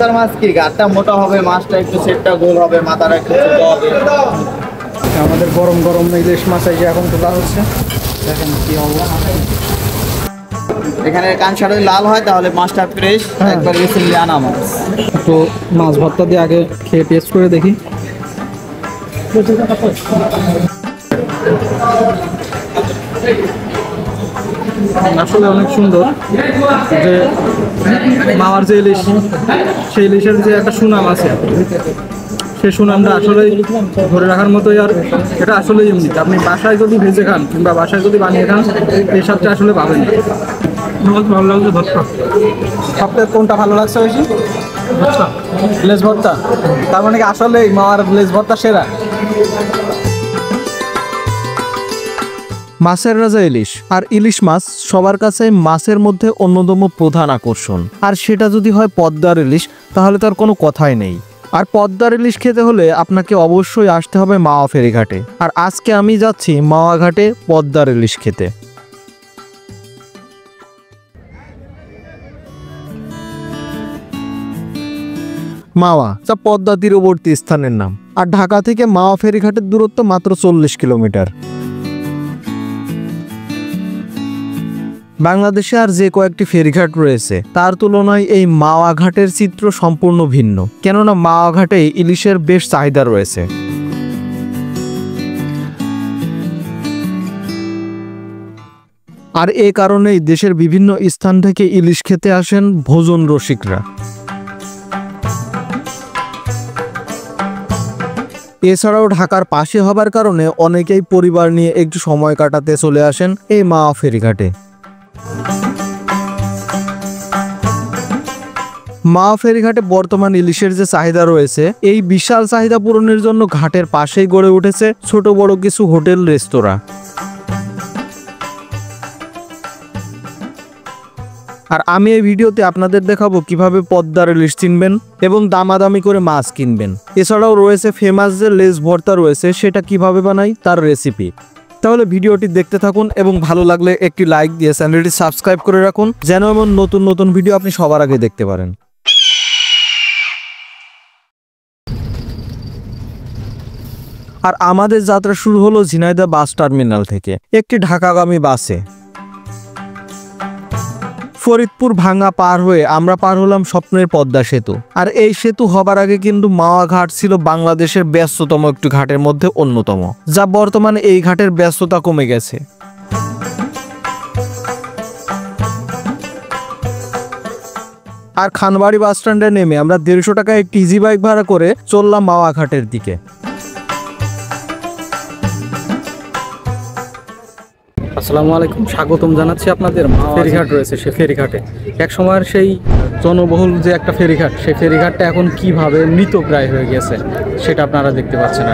পদ্মার মাছ কি গাটটা মোটা হবে, মাছটা একটু সেটটা গোল হবে, মাথাটা একটু ছোট হবে। আমাদের গরম গরম ইলিশ মাছ এই যে এখন তোলা হচ্ছে, দেখেন কি অবস্থা। এখানে কাঁচা লাল হয় তাহলে মাছটা ফ্রেশ, একবার রিসেন্টলি আনা মাছ। তো মাছ ভর্তা দিয়ে আগে খেয়ে টেস্ট করে দেখি। আসলে অনেক সুন্দর, যে মাওয়ার যে ইলিশ, সেই ইলিশের যে একটা সুনাম আছে, সেই সুনামটা আসলেই ধরে রাখার মতোই। আর এটা আসলে ইউনিক। আপনি বাসায় যদি ভেজে খান কিংবা বাসায় যদি বানিয়ে খান, এই স্বাদটা আসলে পাবেন না। ভালো লাগছে ভর্তা। সবথেকে কোনটা ভালো লাগছে বেশি? লেজ ভর্তা। তার মানে কি আসলে মাওয়ার লেজ ভর্তা সেরা? মাছের রাজা ইলিশ, আর ইলিশ মাছ সবার কাছে মাছের মধ্যে অন্যতম প্রধান আকর্ষণ। আর সেটা যদি হয় পদ্মার ইলিশ, তাহলে তার কোনো কথাই নেই। আর পদ্মার ইলিশ খেতে হলে আপনাকে অবশ্যই আসতে হবে মাওয়া ফেরিঘাটে। আর আজকে আমি যাচ্ছি মাওয়া ঘাটে পদ্মার ইলিশ খেতে। মাওয়া যা পদ্মা তীরবর্তী স্থানের নাম। আর ঢাকা থেকে মাওয়া ফেরিঘাটের দূরত্ব মাত্র 40 কিলোমিটার। বাংলাদেশে আর যে কয়েকটি ফেরিঘাট রয়েছে তার তুলনায় এই মাওয়া ঘাটের চিত্র সম্পূর্ণ ভিন্ন, কেননা মাওয়া ঘাটে ইলিশের বেশ চাহিদা রয়েছে। আর এ কারণেই দেশের বিভিন্ন স্থান থেকে ইলিশ খেতে আসেন ভোজন রসিকরা। এছাড়াও ঢাকার পাশে হবার কারণে অনেকেই পরিবার নিয়ে একটু সময় কাটাতে চলে আসেন এই মাওয়া ফেরিঘাটে। মাওয়া ফেরিঘাটে বর্তমান ইলিশের যে চাহিদা রয়েছে, এই বিশাল চাহিদা পূরণের জন্য ঘাটের পাশেই গড়ে উঠেছে ছোট বড় কিছু হোটেল রেস্তোরাঁ। আর আমি এই ভিডিওতে আপনাদের দেখাবো কিভাবে পদ্মার ইলিশ চিনবেন এবং দামাদামি করে মাছ কিনবেন। এছাড়াও রয়েছে ফেমাস যে লেজ ভর্তা রয়েছে, সেটা কিভাবে বানাই তার রেসিপি। তাহলে ভিডিওটি দেখতে থাকুন এবং ভালো লাগলে একটি লাইক দিয়ে চ্যানেলটি সাবস্ক্রাইব করে রাখুন, যেন এমন নতুন নতুন ভিডিও আপনি সবার আগে দেখতে পারেন। আর আমাদের যাত্রা শুরু হলো ঝিনাইদহ বাস টার্মিনাল থেকে একটি ঢাকাগামী বাসে। ফরিদপুর ভাঙ্গা পার হয়ে আমরা পার হলাম স্বপ্নের পদ্মা সেতু। আর এই সেতু হবার আগে কিন্তু মাওয়া ঘাট ছিল বাংলাদেশের ব্যস্ততম একটি ঘাটের মধ্যে অন্যতম, যা বর্তমানে এই ঘাটের ব্যস্ততা কমে গেছে। আর খানবাড়ি বাস স্ট্যান্ডে নেমে আমরা 150 টাকায় একটি ইজি বাইক ভাড়া করে চললাম মাওয়া ঘাটের দিকে। আসসালামু আলাইকুম, স্বাগতম জানাচ্ছি আপনাদের। ফেরিঘাট রয়েছে, সে ফেরিঘাটে এক সময়ের সেই জনবহুল যে একটা ফেরিঘাট, সেই ফেরিঘাটটা এখন কিভাবে মৃতপ্রায় হয়ে গেছে সেটা আপনারা দেখতে পাচ্ছেন।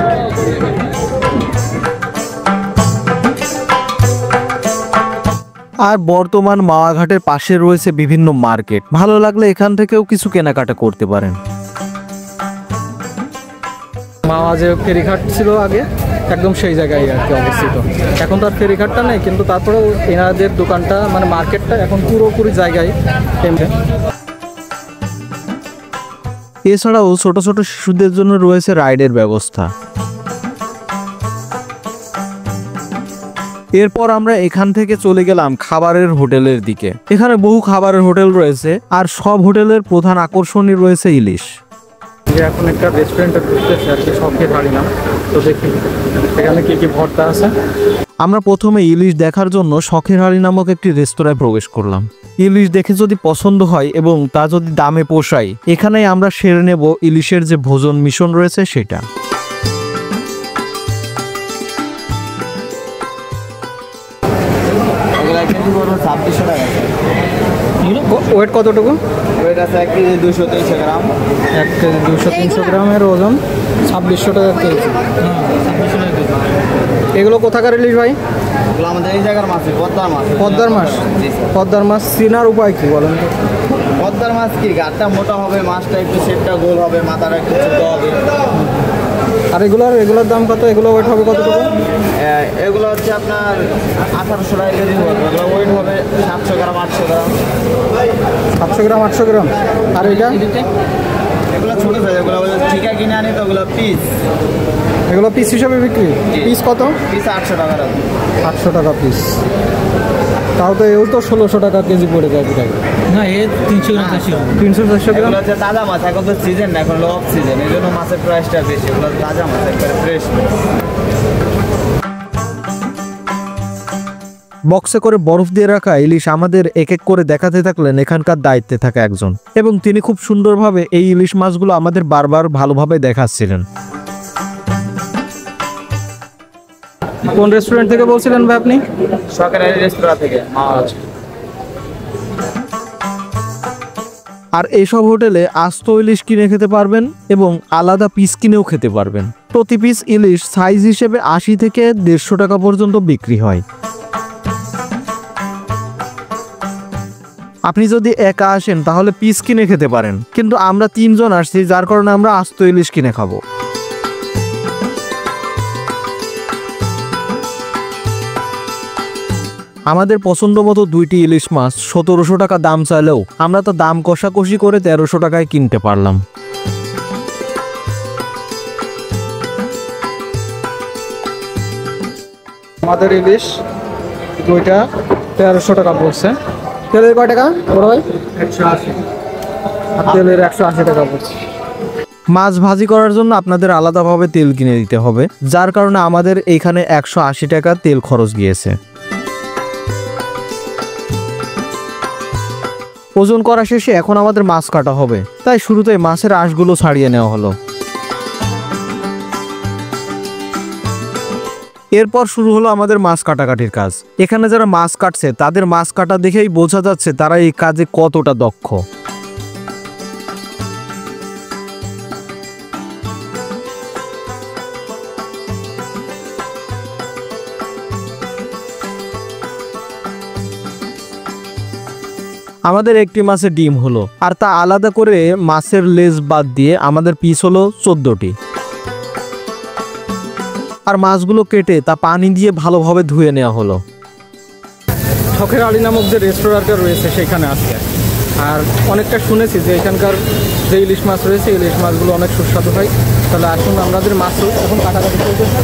আর বর্তমান মাওয়া ঘাটের পাশে রয়েছে বিভিন্ন মার্কেট, ভালো লাগলে এখান থেকেও কিছু কেনাকাটা করতে পারেন। মাওয়া যে ফেরিঘাট ছিল আগে, একদম সেই জায়গায় আর কি অবস্থিত। এখন তো আর ফেরিঘাটটা নেই, কিন্তু তারপরেও এনাদের দোকানটা মানে মার্কেটটা এখন পুরোপুরি জায়গায়। এছাড়াও ছোট ছোট শিশুদের জন্য রয়েছে রাইডের ব্যবস্থা। এরপর আমরা এখান থেকে চলে গেলাম খাবারের হোটেলের দিকে। এখানে বহু খাবারের হোটেল রয়েছে, আর সব হোটেলের প্রধান আকর্ষণই রয়েছে ইলিশ। এখন একটা রেস্টুরেন্টে ঢুকতেছে আর কি, শখের হাড়ি নাম। তো দেখি সেখানে কি কি ভর্তা আছে। আমরা প্রথমে ইলিশ দেখার জন্য শখের হাড়ি নামক একটি রেস্তোরাঁয় প্রবেশ করলাম। ইলিশ দেখে যদি পছন্দ হয় এবং তা যদি দামে পোষায়, এখানেই আমরা সেরে নেব ইলিশের যে ভোজন মিশন রয়েছে সেটা। ওয়েট কতটুকু? ওয়েট আছে 1 কেজি 230 গ্রাম। 1 কেজি 230 গ্রামের ওজন 2600 টাকা কেজি। এগুলো কোথাকার ইলিশ ভাই? এগুলো আমাদের এই জায়গার মাছ, পদ্মার মাছ। পদ্মার মাছ? পদ্মার মাছ চেনার উপায় কি বলেন তো? পদ্মার মাছ কি গাটটা মোটা হবে, মাছটা একটু সেটটা গোল হবে, মাথাটা একটু ছোট হবে। আর এগুলোর দাম কত? এগুলো ওয়েট হবে কতটুকু? এগুলো হচ্ছে আপনার 1800 টাকা কেজি হবে। এগুলো ওয়েট হবে 700 গ্রাম 800 গ্রাম। 700 গ্রাম 800 গ্রাম। আর এটা এগুলো ছোটো সাইজ, এগুলো ঠিকা কিনে আনি তো ওগুলো পিস। এগুলো পিস হিসাবে বিক্রি? পিস কত? পিস 800 টাকা। 800 টাকা পিস। তাও তো এও তো 1600 টাকা কেজি পড়ে যায় প্রায়। না এ 300 গ্রাম 300-400 গ্রাম। এগুলো হচ্ছে তাজা মাছ, এখন তো সিজন না, এখন হলো অফ সিজন, এই জন্য মাছের প্রাইসটা বেশি। এগুলো তাজা মাছ, একবারে ফ্রেশ। বক্সে করে বরফ দিয়ে রাখা ইলিশ আমাদের এক এক করে দেখাতে থাকলেন এখানকার দায়িত্বে থাকা একজন, এবং তিনি খুব সুন্দরভাবে এই ইলিশ মাছগুলো আমাদের বারবার ভালোভাবে দেখাচ্ছিলেন। কোন রেস্টুরেন্ট থেকে বলছিলেন ভাই আপনি? সরকারি রেস্তোরাঁ থেকে। আর এইসব হোটেলে আস্ত ইলিশ কিনে খেতে পারবেন এবং আলাদা পিস কিনেও খেতে পারবেন। প্রতি পিস ইলিশ সাইজ হিসেবে 80 থেকে 150 টাকা পর্যন্ত বিক্রি হয়। আপনি যদি একা আসেন তাহলে পিস কিনে খেতে পারেন, কিন্তু আমরা 3 জন আসছি, যার কারণে আমরা আস্ত ইলিশ কিনে খাবো। আমাদের পছন্দ মতো 2টি ইলিশ মাছ 1700 টাকা দাম চাইলেও আমরা তো দাম কষাকষি করে 1300 টাকায় কিনতে পারলাম। আমাদের ইলিশ 2টা 1300 টাকা পড়ছে। তেলের কয় টাকা বড় ভাই? 180। আর তেলের 180 টাকা পড়ছে। মাছ ভাজি করার জন্য আপনাদের আলাদাভাবে তেল কিনে দিতে হবে, যার কারণে আমাদের এইখানে 180 টাকা তেল খরচ গিয়েছে। ওজন করা শেষে এখন আমাদের মাছ কাটা হবে, তাই শুরুতেই মাছের আঁশগুলো ছাড়িয়ে নেওয়া হলো। এরপর শুরু হলো আমাদের মাছ কাটাকাটির কাজ। এখানে যারা মাছ কাটছে তাদের মাছ কাটা দেখেই বোঝা যাচ্ছে তারা এই কাজে কতটা দক্ষ। আমাদের একটি মাছের ডিম হলো, আর তা আলাদা করে মাছের লেজ বাদ দিয়ে আমাদের পিস হলো 14টি। আর মাছগুলো কেটে তা পানি দিয়ে ভালোভাবে ধুয়ে নেওয়া হলো। শখের আলী নামক যে রেস্টুরেন্টটা রয়েছে সেখানে আছে। আর অনেকটা শুনেছি যে এখানকার যে ইলিশ মাছ রয়েছে ইলিশ মাছগুলো অনেক সুস্বাদু হয়। তাহলে আসুন আমাদের মাছ এখন কাটাকাটি চলতেছে,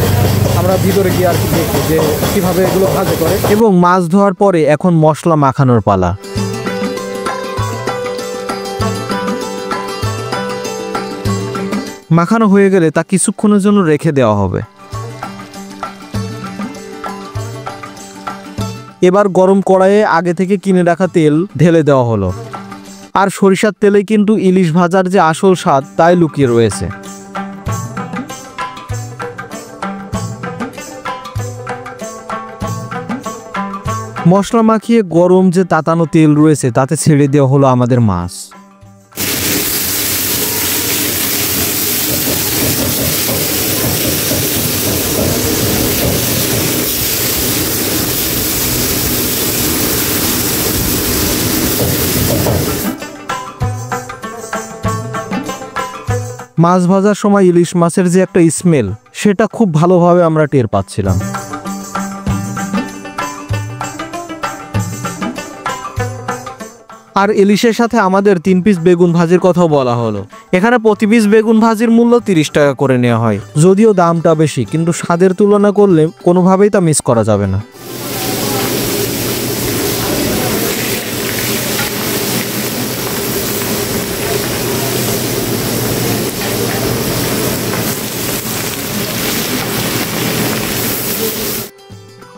আমরা ভিতরে গিয়ে আর কি দেখি যে কীভাবে এগুলো ভাজি করে। এবং মাছ ধোয়ার পরে এখন মশলা মাখানোর পালা। মাখানো হয়ে গেলে তা কিছুক্ষণের জন্য রেখে দেওয়া হবে। এবার গরম কড়াইয়ে আগে থেকে কিনে রাখা তেল ঢেলে দেওয়া হলো। আর সরিষার তেলে কিন্তু ইলিশ ভাজার যে আসল স্বাদ তাই লুকিয়ে রয়েছে। মশলা মাখিয়ে গরম যে তাতানো তেল রয়েছে তাতে ছেড়ে দেওয়া হলো আমাদের মাছ। মাছ ভাজার সময় ইলিশ মাছের যে একটা স্মেল, সেটা খুব ভালোভাবে আমরা টের পাচ্ছিলাম। আর ইলিশের সাথে আমাদের 3 পিস বেগুন ভাজির কথাও বলা হলো। এখানে প্রতি পিস বেগুন ভাজির মূল্য 30 টাকা করে নেওয়া হয়। যদিও দামটা বেশি, কিন্তু স্বাদের তুলনা করলে কোনোভাবেই তা মিস করা যাবে না।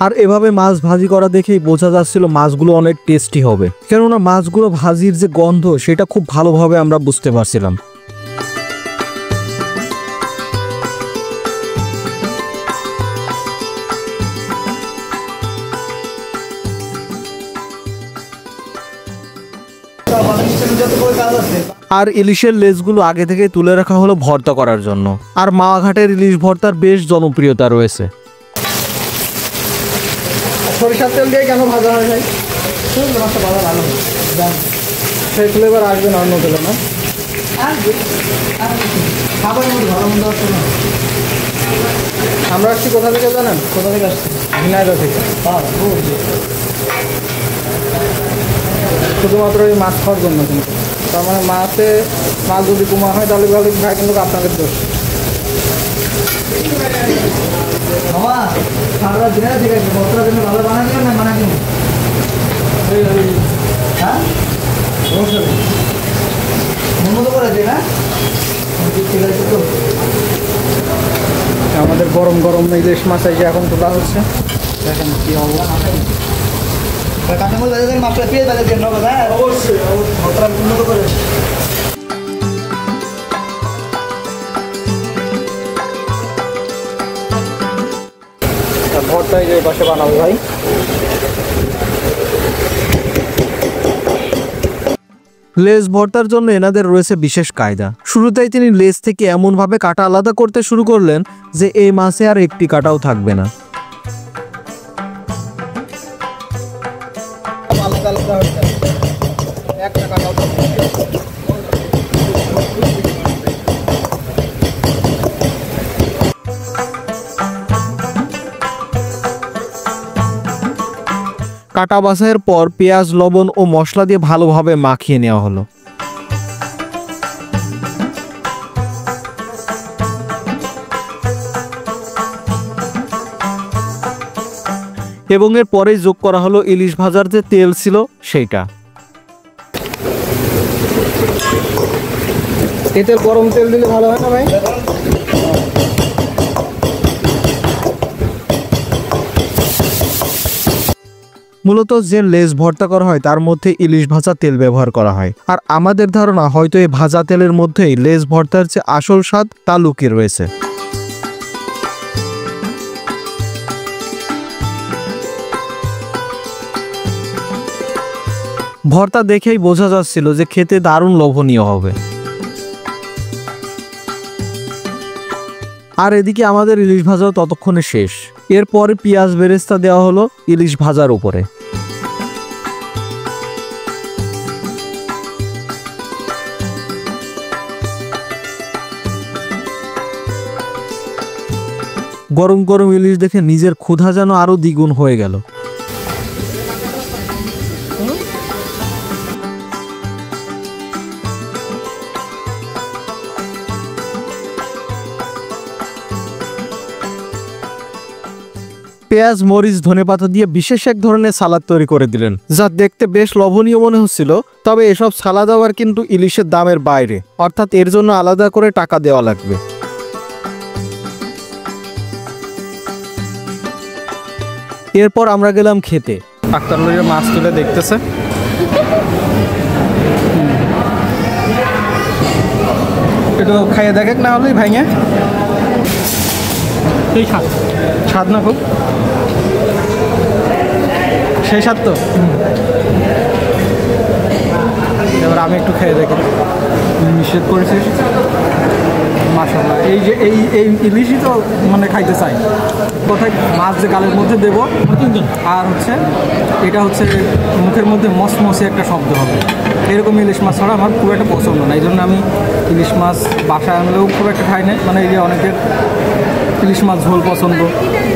আর এভাবে মাছ ভাজি করা দেখেই বোঝা যাচ্ছিল মাছগুলো অনেক টেস্টি হবে, কেননা মাছগুলো ভাজির যে গন্ধ সেটা খুব ভালোভাবে আমরা বুঝতে পারছিলাম। আর ইলিশের লেজগুলো আগে থেকে তুলে রাখা হলো ভর্তা করার জন্য। আর মাওয়াঘাটের ইলিশ ভর্তার বেশ জনপ্রিয়তা রয়েছে। সরিষার তেল দিয়ে কেন ভাজা হয় ভাই? মাছটা ভালো ভালো সেই ফ্লেভার আসবে না অন্য তেলে, না খাবারের মধ্যে ভালো মন্দ আসবে না। আমরা আসছি কোথা থেকে জানেন? কোথা থেকে আসছে? ঝিনাইদহ থেকে। শুধুমাত্র এই মাছ খাওয়ার জন্য কিন্তু। তার মানে মাছ যদি কমা হয় তাহলে ভাই কিন্তু আপনাদের দোষ। মামা সারা দিনে ঠিক আছে, বস্তার জন্য ভালো বানাচ্ছেন না বানাচ্ছেন? হ্যাঁ মতো করেছে না, ঠিক আছে তো। আমাদের গরম গরম ইলিশ মাছ এই যে এখন তোলা হচ্ছে, দেখেন কি অবস্থা। কাঁচামরিচ বাজার থেকে মাছটা পেয়ে বাজার জন্য কথা অবশ্যই উন্নত করে। ভর্তা এই যে পাশে বানাবো ভাই। লেজ ভর্তার জন্য এনাদের রয়েছে বিশেষ কায়দা। শুরুতেই তিনি লেজ থেকে এমনভাবে কাটা আলাদা করতে শুরু করলেন যে এই মাছে আর একটি কাটাও থাকবে না। আলাদা আলাদা হচ্ছে, একটা কাটাও থাকবে না। কাটা বাছাইয়ের পর পেঁয়াজ, লবণ ও মশলা দিয়ে ভালোভাবে মাখিয়ে নেওয়া হলো। এবং এর পরেই যোগ করা হলো ইলিশ ভাজার যে তেল ছিল সেইটা। এতে গরম তেল দিলে ভালো হয় না ভাই? মূলত যে লেজ ভর্তা করা হয় তার মধ্যে ইলিশ ভাজা তেল ব্যবহার করা হয়, আর আমাদের ধারণা হয়তো এই ভাজা তেলের মধ্যেই লেজ ভর্তার যে আসল স্বাদ তা লুকিয়ে রয়েছে। ভর্তা দেখেই বোঝা যাচ্ছিল যে খেতে দারুণ লোভনীয় হবে। আর এদিকে আমাদের ইলিশ ভাজাও ততক্ষণে শেষ। এরপরে পেঁয়াজ বেরেস্তা দেওয়া হলো ইলিশ ভাজার উপরে। গরম গরম ইলিশ দেখে নিজের ক্ষুধা যেন আরো দ্বিগুণ হয়ে গেল। পেঁয়াজ, মরিচ, ধনেপাতা দিয়ে বিশেষ এক ধরনের সালাদ তৈরি করে দিলেন, যা দেখতে বেশ লোভনীয় মনে হচ্ছিল। তবে এসব সালাদ আবার কিন্তু ইলিশের দামের বাইরে, অর্থাৎ এর জন্য আলাদা করে টাকা দেওয়া লাগবে। এরপর আমরা গেলাম খেতে। আক্তার লইয়া মাছ তুলে দেখতেছে। একটু খাইয়ে দেখে না হলেই ভাইঙে সেই স্বাদ না খুব, সেই স্বাদ তো। এবার আমি একটু খেয়ে দেখি। নিষেধ করেছিস মাশাআল্লাহ। এই যে এই ইলিশই তো মানে খাইতে চাই। কোথায় মাছ যে গালের মধ্যে দেবো, আর হচ্ছে এটা হচ্ছে মুখের মধ্যে মসমসে একটা শব্দ হবে। এরকম ইলিশ মাছ ছাড়া আমার খুব একটা পছন্দ না। এই জন্য আমি ইলিশ মাছ বাসায় আনলেও খুব একটা খাই না। মানে এই যে অনেকের ইলিশ মাছ ঝোল পছন্দ,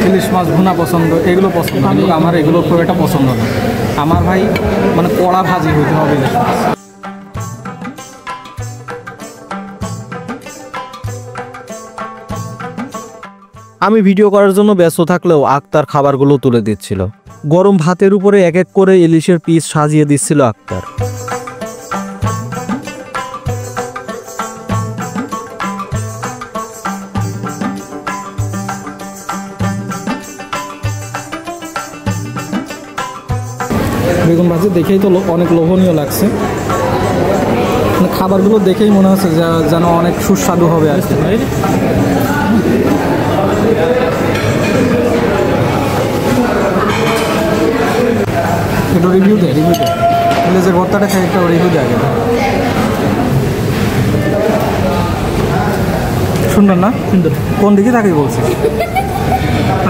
ইলিশ মাছ ভুনা পছন্দ, এগুলো পছন্দ, কিন্তু আমার এগুলো খুব একটা পছন্দ না। আমার ভাই মানে কড়া ভাজি হইতে হবে ইলিশ মাছ। আমি ভিডিও করার জন্য ব্যস্ত থাকলেও আক্তার খাবারগুলো তুলে দিচ্ছিল। গরম ভাতের উপরে এক এক করে ইলিশের পিস সাজিয়ে দিচ্ছিল আক্তার। বেগুন ভাজি দেখেই তো অনেক লোভনীয় লাগছে। খাবারগুলো দেখেই মনে হচ্ছে যেন অনেক সুস্বাদু হবে আর কি। একটু রিভিউ দে যে ভর্তাটা খাই, একটা রিভিউ দে আগে। সুন্দর না? সুন্দর। কোন দিকে থাকে বলছিস?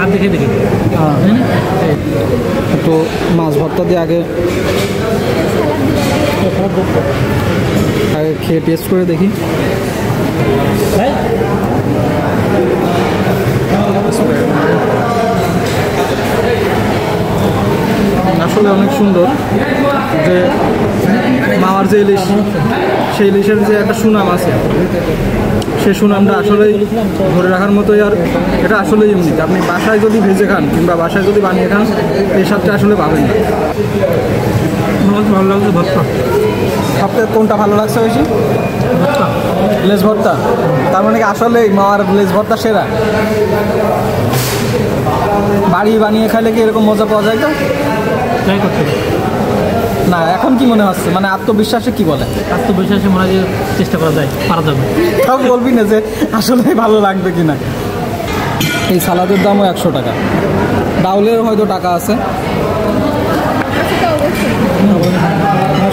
আর দেখে হ্যাঁ, একটু মাছ ভর্তা দিয়ে আগে খেয়ে টেস্ট করে দেখি। আসলে অনেক সুন্দর যে মাওয়ার যে ইলিশ, সেই ইলিশের যে একটা সুনাম আছে, সেই সুনামটা আসলেই ধরে রাখার মতোই। আর এটা আসলেই ইউনিক। আপনি বাসায় যদি ভেজে খান কিংবা বাসায় যদি বানিয়ে খান, এই স্বাদটা আসলে পাবেন না। ভালো লাগছে ভর্তা। সবথেকে কোনটা ভালো লাগছে বেশি? লেজ ভর্তা। তার মানে কি আসলে মাওয়ার লেজ ভর্তা সেরা? বাড়ি বানিয়ে খাইলে কি এরকম মজা পাওয়া যায়? তো ট্রাই করতে না, এখন কি মনে হচ্ছে, মানে আত্মবিশ্বাসে কি বলে? আত্মবিশ্বাসে মনে হয় চেষ্টা করা যায়, পারা যাবে। সব বলবি না যে আসলে ভালো লাগবে কিনা। এই সালাদের দামও 100 টাকা। ডাউলের হয়তো টাকা আছে,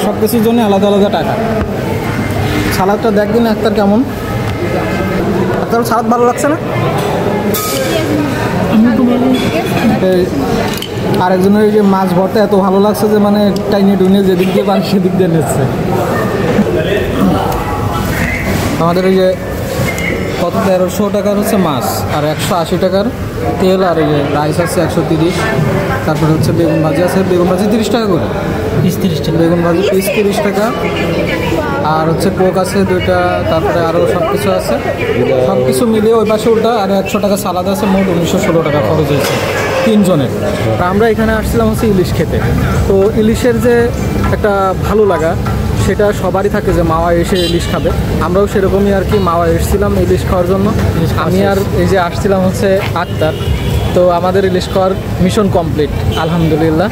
সব কিছুর জন্য আলাদা আলাদা টাকা। সালাদটা দেখবেন আক্তার কেমন? আক্তার সালাদ ভালো লাগছে না? আরেকজনের এই যে মাছ ভর্তা এত ভালো লাগছে যে মানে টাইনে টুইনে যেদিক দিয়ে পান সেদিক দিয়ে নিচ্ছে। আমাদের এই যে কত 1300 টাকার হচ্ছে মাছ, আর 180 টাকার তেল, আর এই যে রাইস আছে 130, তারপরে হচ্ছে বেগুন ভাজি আছে, বেগুন ভাজি 30 টাকা করে, 30 টাকা বেগুন ভাজি পিস 30 টাকা, আর হচ্ছে কোক আছে 2টা, তারপরে আরও সব কিছু আছে। সব কিছু মিলিয়ে ওই পাশে ওটা, আর 100 টাকা সালাদ আছে। মোট 1916 টাকা খরচ হয়েছে 3 জনের। আমরা এখানে আসছিলাম হচ্ছে ইলিশ খেতে। তো ইলিশের যে একটা ভালো লাগা সেটা সবারই থাকে যে মাওয়া এসে ইলিশ খাবে। আমরাও সেরকমই আর কি মাওয়া এসেছিলাম ইলিশ খাওয়ার জন্য। আমি আর এই যে আসছিলাম হচ্ছে আক্তার। তো আমাদের ইলিশ খাওয়ার মিশন কমপ্লিট আলহামদুলিল্লাহ।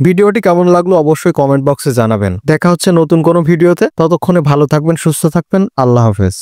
ভিডিওটি কেমন লাগলো অবশ্যই কমেন্ট বক্সে জানাবেন। দেখা হচ্ছে নতুন কোনো ভিডিওতে। ততক্ষণে ভালো থাকবেন, সুস্থ থাকবেন। আল্লাহ হাফেজ।